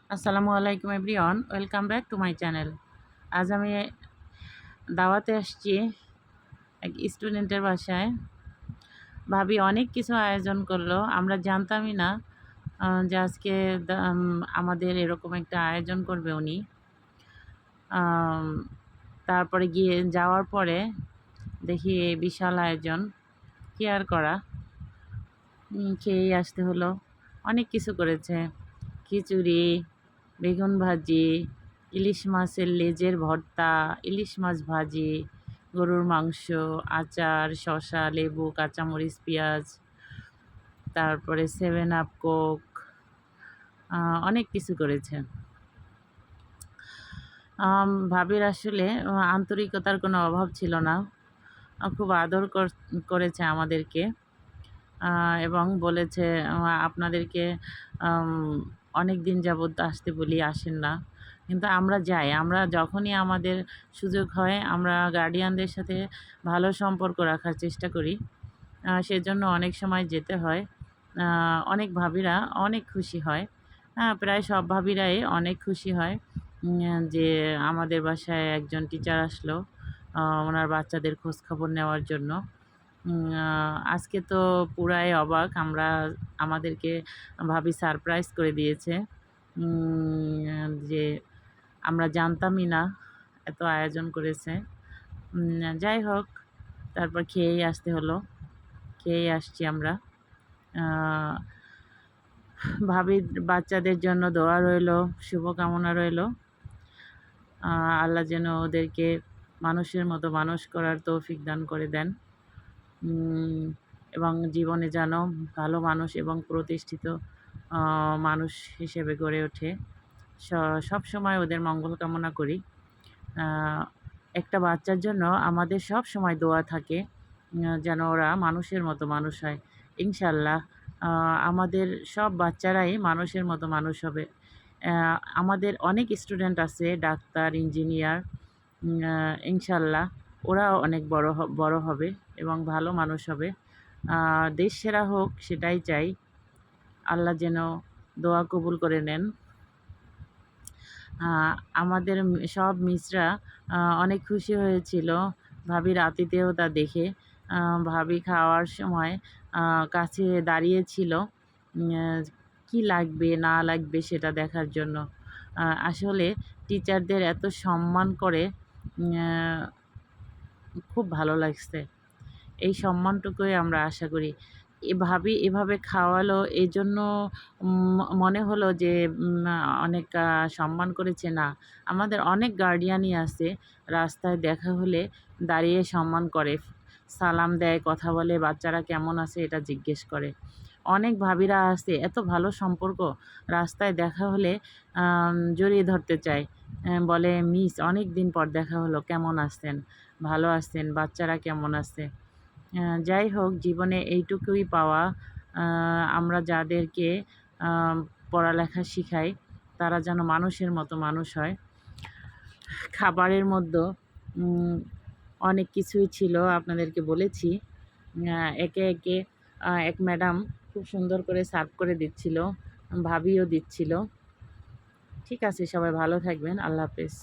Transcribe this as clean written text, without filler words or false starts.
আসসালামু আলাইকুম everyone, welcome back to my channel. আজ আমি দাওয়াতে আসছি এক স্টুডেন্টের বাসায়। ভাবি অনেক কিছু আয়োজন করলো, আমরা জানতামই না যে আজকে আমাদের এরকম একটা আয়োজন করবে উনি। আম, তারপরে গিয়ে যাওয়ার পরে দেখি এই বিশাল আয়োজন, কি আর করা, খেয়েই আসতে হলো। অনেক কিছু করেছে, খিচুড়ি, বেগুন ভাজি, ইলিশ মাছের লেজের ভর্তা, ইলিশ মাছ ভাজি, গরুর মাংস, আচার, শসা, লেবু, কাঁচামরিচ, পেঁয়াজ, তারপরে 7 আপ, কোক, অনেক কিছু করেছে। ভাবির আসলে আন্তরিকতার কোনো অভাব ছিল না। খুব আদর করেছে আমাদেরকে, এবং বলেছে আপনাদেরকে অনেক দিন যাবৎ আসতে বলি, আসেন না, কিন্তু আমরা যাই। আমরা যখনই আমাদের সুযোগ হয় আমরা গার্ডিয়ানদের সাথে ভালো সম্পর্ক রাখার চেষ্টা করি, সেজন্য অনেক সময় যেতে হয়। অনেক ভাবিরা অনেক খুশি হয়, প্রায় সব ভাবিরাই অনেক খুশি হয় যে আমাদের বাসায় একজন টিচার আসলো ওনার বাচ্চাদের খোঁজখবর নেওয়ার জন্য। আজকে তো পুরাই অবাক আমরা, আমাদেরকে ভাবি সারপ্রাইজ করে দিয়েছে যে আমরা জানতামই না এত আয়োজন করেছে। যাই হোক, তারপর খেয়েই আসতে হলো, খেয়েই আসছি আমরা। ভাবির বাচ্চাদের জন্য দোয়া রইল, শুভকামনা রইল। আল্লাহ যেন ওদেরকে মানুষের মতো মানুষ করার তৌফিক দান করে দেন, এবং জীবনে যেন ভালো মানুষ এবং প্রতিষ্ঠিত মানুষ হিসেবে গড়ে ওঠে। সব সময় ওদের মঙ্গল কামনা করি। একটা বাচ্চার জন্য আমাদের সব সময় দোয়া থাকে যেন ওরা মানুষের মতো মানুষ হয়। ইনশাল্লাহ আমাদের সব বাচ্চারাই মানুষের মতো মানুষ হবে। আমাদের অনেক স্টুডেন্ট আছে ডাক্তার, ইঞ্জিনিয়ার, ইনশাল্লাহ ওরাও অনেক বড় হবে এবং ভালো মানুষ হবে। দেশ সেরা হোক সেটাই চাই। আল্লাহ যেন দোয়া কবুল করে নেন। আমাদের সব মিসরা অনেক খুশি হয়েছিল ভাবির আতিথেয়তা দেখে। ভাবি খাওয়ার সময় কাছে দাঁড়িয়েছিল কি লাগবে না লাগবে সেটা দেখার জন্য। আসলে টিচারদের এত সম্মান করে, খুব ভালো লাগছে। এই সম্মানটুকুই আমরা আশা করি। ভাবি এভাবে খাওয়ালো, এজন্য মনে হলো যে অনেক সম্মান করেছে না। আমাদের অনেক গার্ডিয়ানই আছে, রাস্তায় দেখা হলে দাঁড়িয়ে সম্মান করে, সালাম দেয়, কথা বলে, বাচ্চারা কেমন আছে এটা জিজ্ঞেস করে। অনেক ভাবিরা আছে এত ভালো সম্পর্ক, রাস্তায় দেখা হলে জড়িয়ে ধরতে চায়, বলে মিস অনেক দিন পর দেখা হলো, কেমন আছেন, ভালো আছেন, বাচ্চারা কেমন আছে। যাই হোক, জীবনে এইটুকুই পাওয়া। আমরা যাদেরকে পড়ালেখা শিখাই তারা যেন মানুষের মতো মানুষ হয়। খাবারের মধ্যে অনেক কিছুই ছিল, আপনাদেরকে বলেছি। একে একে এক ম্যাডাম খুব সুন্দর করে সার্ভ করে দিচ্ছিল, ভাবিও দিচ্ছিল। ঠিক আছে, সবাই ভালো থাকবেন, আল্লাহ হাফেজ।